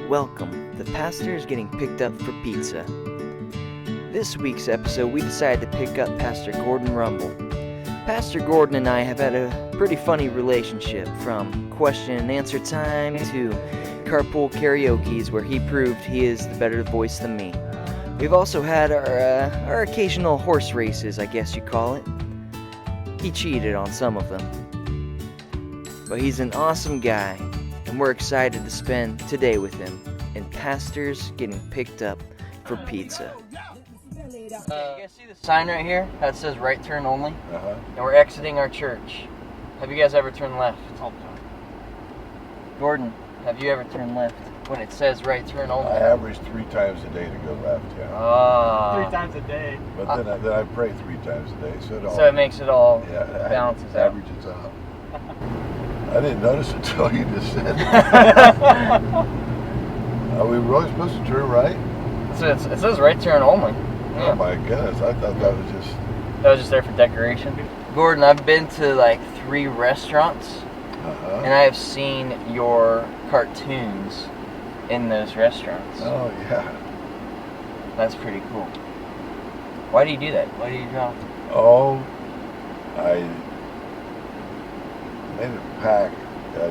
Welcome. The pastor is getting picked up for pizza. This week's episode, we decided to pick up Pastor Gordon Rumble. Pastor Gordon and I have had a pretty funny relationship, from question and answer time to carpool karaoke's where he proved he is the better voice than me. We've also had our occasional horse races, I guess you call it. He cheated on some of them. But he's an awesome guy, and we're excited to spend today with him in Pastor's Getting Picked Up for Pizza. You guys see the sign right here that says right turn only? Uh-huh. And we're exiting our church. Have you guys ever turned left? All the time. Gordon, have you ever turned left when it says right turn only? I average 3 times a day to go left, yeah. Ah. 3 times a day. But then I pray 3 times a day, So it makes it all yeah, balances out. averages out. I didn't notice it until you just said it. Are we really supposed to turn right? It says right turn only. Oh my goodness, I thought that was just... That was just there for decoration. Gordon, I've been to like 3 restaurants, Uh-huh. and I have seen your cartoons in those restaurants. Oh yeah. That's pretty cool. Why do you do that? Why do you draw? Oh, I made a pack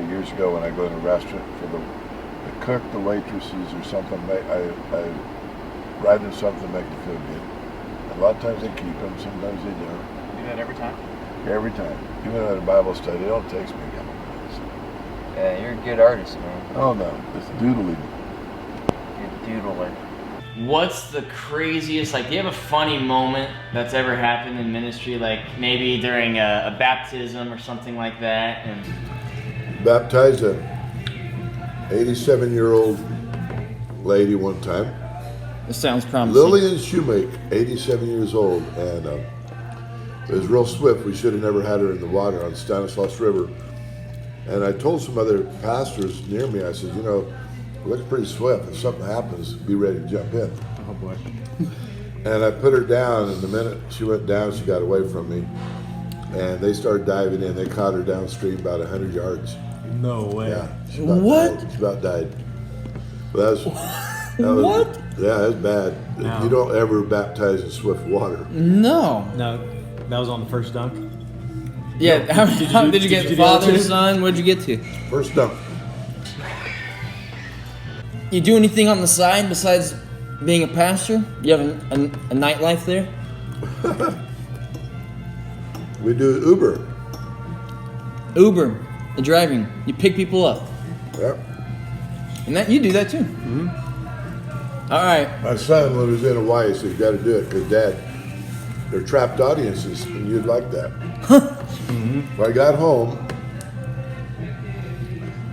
years ago when I go to a restaurant for the cook, the waitresses or something. I write them something to make them feel good. And a lot of times they keep them, sometimes they don't. You do that every time? Every time. Even at a Bible study, it only takes me a couple minutes. Yeah, you're a good artist, man. Oh no, it's doodling. You're a doodler. What's the craziest, do you have a funny moment that's ever happened in ministry, like maybe during a baptism or something like that? And Baptized a 87-year-old lady one time. this sounds promising. Lillian Shoemake, 87 years old, and it was real swift. We should have never had her in the water on Stanislaus River. And I told some other pastors near me, I said, it looks pretty swift. If something happens, be ready to jump in. Oh boy. And I put her down, and the minute she went down, she got away from me. And they started diving in. They caught her downstream about 100 yards. No way. Yeah. She about What? died. She about died. But that was, What? Yeah, that's bad. No. You don't ever baptize in swift water. No. No, that was on the first dunk. Yeah, how did you get did you do father, that too? son? What'd you get to? First dunk. You do anything on the side besides being a pastor? You have a nightlife there? We do Uber. Uber, the driving. You pick people up. Yep. And that you do that too. Mm-hmm. All right. My son, when he was in Hawaii, said, you got to do it because, Dad, they're trapped audiences, and you'd like that. Well, I got home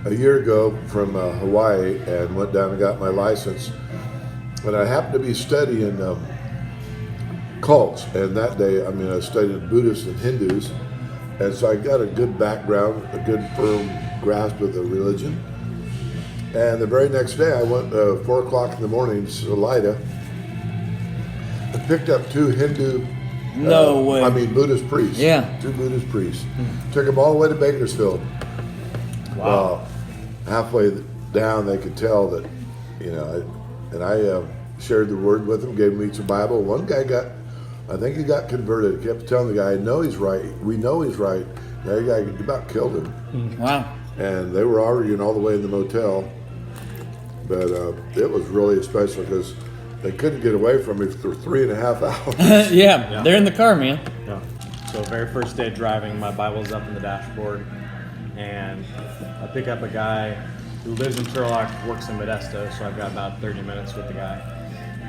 a year ago from Hawaii and went down and got my license. And I happened to be studying cults. And that day, I studied Buddhists and Hindus. And so I got a good background, a good firm grasp of the religion. And the very next day, I went 4 o'clock in the morning to Salida and picked up 2 Hindu, No way. Buddhist priests. Yeah. 2 Buddhist priests. Took them all the way to Bakersfield. Wow. Halfway down, they could tell that, I shared the word with them, gave them each a Bible. One guy I think he got converted. Kept telling the guy, I know he's right. We know he's right. The other guy about killed him. Wow. And they were arguing all the way in the motel. But it was really special because they couldn't get away from me for 3.5 hours. Yeah, they're in the car, man. Yeah. So very first day driving, my Bible's up in the dashboard, and I pick up a guy who lives in Turlock, works in Modesto, so I've got about 30 minutes with the guy.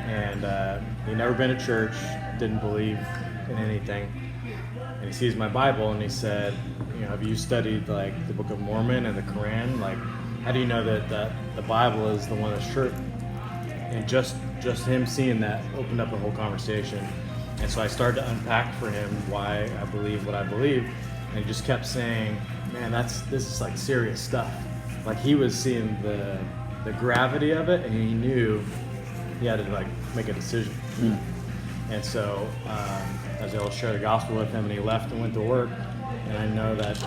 And he'd never been to church, didn't believe in anything. And he sees my Bible and he said, have you studied the Book of Mormon and the Quran? How do you know that the Bible is the one that's true? And just him seeing that opened up a whole conversation. And so I started to unpack for him why I believe what I believe. And he just kept saying, man, this is serious stuff. He was seeing the gravity of it, and he knew he had to make a decision. And so as I will share the gospel with him, and he left and went to work. And I know that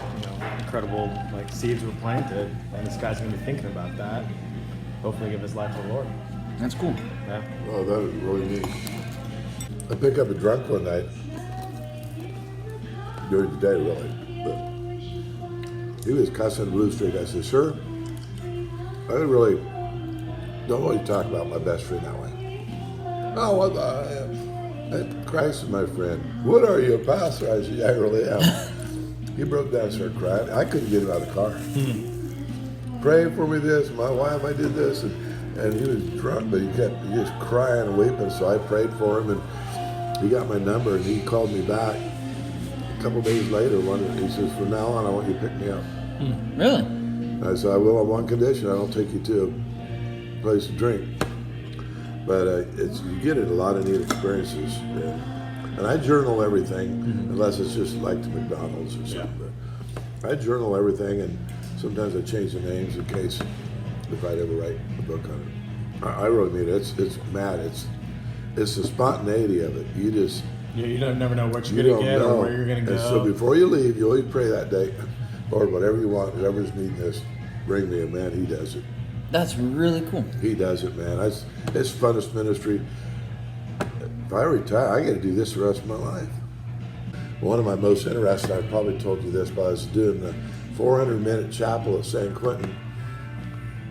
incredible seeds were planted, and this guy's gonna be thinking about that. hopefully give his life to the Lord. That's cool. Yeah. Oh, that was really neat. I picked up a drunk one night, during the day really, but he was cussing Blue Street. I said, sir, I really don't want you to talk about my best friend that way. Oh, what the, Christ is my friend. What are you, a pastor? I said, yeah, I really am. He broke down and started crying. I couldn't get him out of the car. Pray for me this, my wife, I did this, and he was drunk, but he just crying and weeping, so I prayed for him, and he got my number, and he called me back. A couple days later, he says, from now on, I want you to pick me up. Really? I said, I will on one condition, I don't take you to a place to drink. But you get a lot of neat experiences. And I journal everything, unless it's just like to McDonald's or something. But I journal everything, and sometimes I change the names in case if I'd ever write a book on it. I really mean it. It's mad. It's the spontaneity of it. You don't never know what you're You going to don't get know. or where you're going to go. And so before you leave, you always pray that day, Lord, whatever you want, whoever's needing this, bring me. And man, he does it. That's really cool. He does it, man. It's funnest ministry. If I retire, I got to do this the rest of my life. One of my most interesting, I've probably told you this, but I was doing the 400-minute chapel at San Quentin,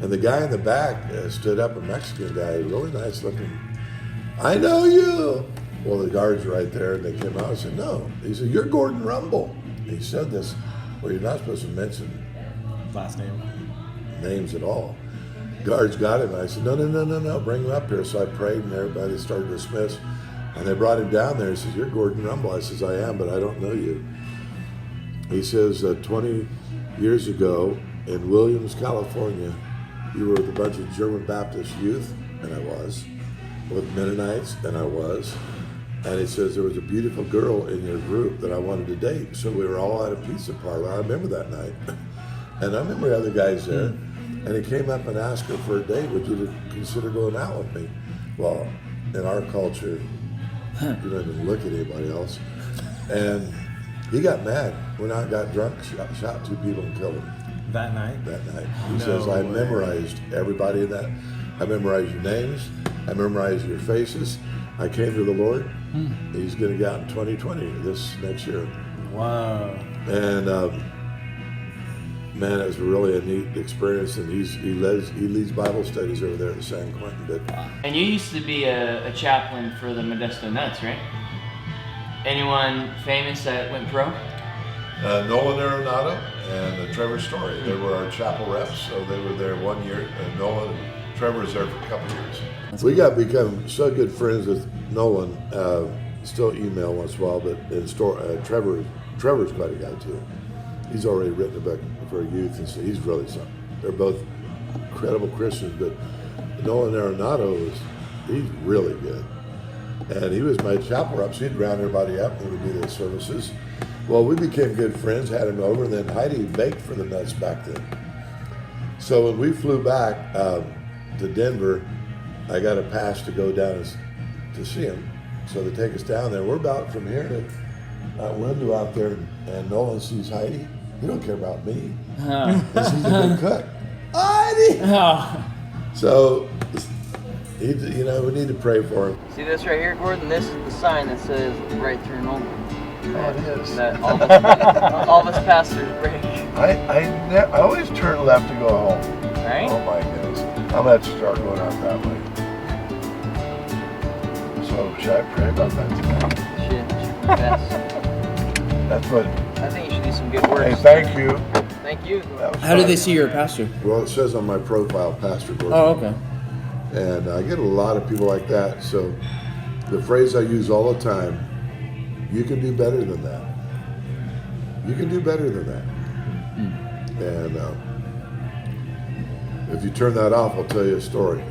and the guy in the back stood up, a Mexican guy, really nice looking. I know you. Well, the guards were right there, and they came out and said, no. He said, you're Gordon Rumble. He said this, well, you're not supposed to mention Last name. names at all. Guards got him. I said, no, bring him up here. So I prayed, and everybody started to dismiss. And they brought him down there. He says, you're Gordon Rumble. I says, I am, but I don't know you. He says, 20 years ago in Williams, California, you were with a bunch of German Baptist youth, and I was, with Mennonites, and I was. And he says, there was a beautiful girl in your group that I wanted to date. So we were all at a pizza parlor. I remember that night. And I remember other guys there. And he came up and asked her for a date. Would you consider going out with me? Well, in our culture, you don't even look at anybody else. And he got mad. Went out, got drunk, shot 2 people and killed them That night? that night. He says, I memorized everybody in that. I memorized your names. I memorized your faces. I came to the Lord. He's going to get out in 2020, this next year. Wow. And man, it was really a neat experience. And he leads Bible studies over there at San Quentin. But And you used to be a chaplain for the Modesto Nuts, right? Anyone famous that went pro? Nolan Arenado and Trevor Story. They were our chapel reps, so they were there 1 year. And Nolan, Trevor was there for a couple years. We got become so good friends with Nolan. Still email once in a while, but Trevor's quite a guy too. He's already written a book for youth, and so he's really something. They're both incredible Christians, but Nolan Arenado he's really good. And he was my chapel rep, so he'd round everybody up and he would do the services. Well, we became good friends, had him over, and then Heidi baked for the Nuts back then. So when we flew back to Denver, I got a pass to go down to see him. So they take us down there. We're about from here to that window out there, and Nolan sees Heidi. He don't care about me. He's a good cook. Heidi! Oh. So, we need to pray for him. See this right here, Gordon? This is the sign that says right turn only. Oh, it is. That all of us pastors break. I always turn left to go home. Right? Oh my goodness. I'm gonna have to start going out that way. So should I pray about that tonight? Should confess. That's what. I think you should do some good work. Hey, thank you. Thank you. That was How do they fun. see you're a pastor? Well, it says on my profile, Pastor Gordon. Oh, okay. And I get a lot of people like that. So the phrase I use all the time, you can do better than that. You can do better than that. And if you turn that off, I'll tell you a story.